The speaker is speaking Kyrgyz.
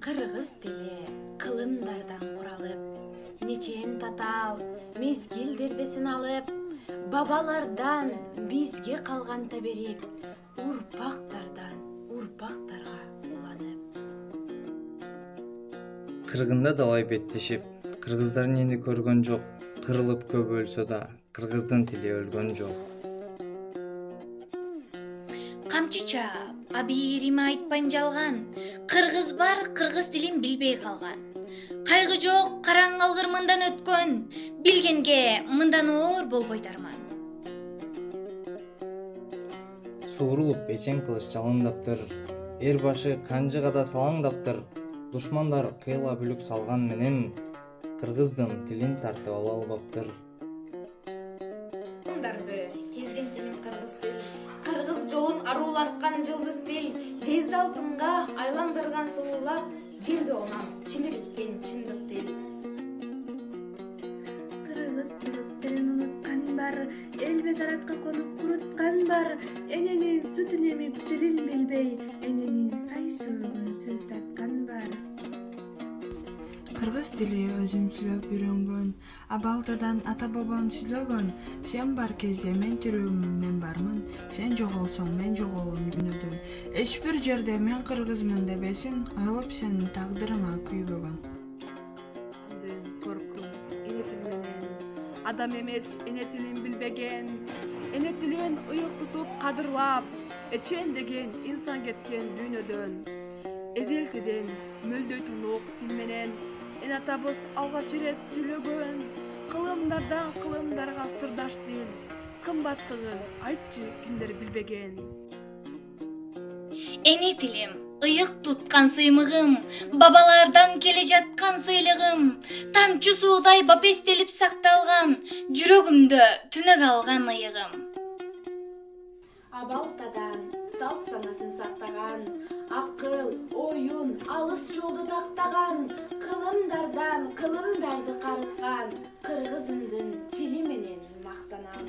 Кыргыз тили кылымдардан куралып, нечен татал мезгилдерди сыналып, бабалардан бизге калган таберик урпактардан урпактарга уланып. Кыргында далай беттешип, кыргыздардын эни көргөн жок, кырылып көп өлсө да, кыргыздын тили өлгөн жок. Камчы чаап, абийириме айтпайм жалган, кыргыз бар, кыргыз тилин билбей калган. Кайгы жок, караң алгыр мындан өткөн, билгенге мындан оор болбой дарман. Суурулуп эчен кылыч жалындаптыр, эр башы канжыга да салаңдаптыр. Душмандар кыйла бүлүк салган менен, кыргыздын тилин тартып ала албаптыр. Кезген тилин кыргыз тил, кыргыз жолун арулаткан жылдыз тил, тезди алтынга айландырган сулуулап, жерде онам чимирилген чындык тил. Кыргыз тилин уnuткан бар, эл безаратка конуп куруткан бар, эненин сүтүн эмип тилин билбей, эненин сай сөөгүн сыздаткан бар. Кыргыз тили өзүм сүйлөп үйрөнгөн, абалтадан ата бабам сүйлөгөн. Сен бар кезде мен тирүүмүн, мен бармын, сен жоголсоң мен жоголом күнөдөн. Эч бир жерде мен кыргызмын дебесин, ойлоп сенин тагдырыңа күйбөгөн. Коркум эне тил менен, адам эмес эне тилин билбеген, эне тилин ыйык тутуп кадырлап, эчен деген инсан кеткен дүйнөдөн. Эзелтиден мөлдөй тунук тил менен эн атабыз алгач ирет сүйлөгөн, кылымдардан кылымдарга сырдаш тил, кымбаттыгын айтчы кимдер билбеген. Эне тилим, ыйык туткан сыймыгым, бабалардан келе жаткан сыйлыгым, тамчы суудай бапестелип сакталган, жүрөгүмдө түнөк алган ыйыгым. Абалтадан салт санасын сактаган, акыл, оюн, алыс жолду тактаган, кылымдардан кылымдарды карыткан, кыргызымдын тили менен мактанам.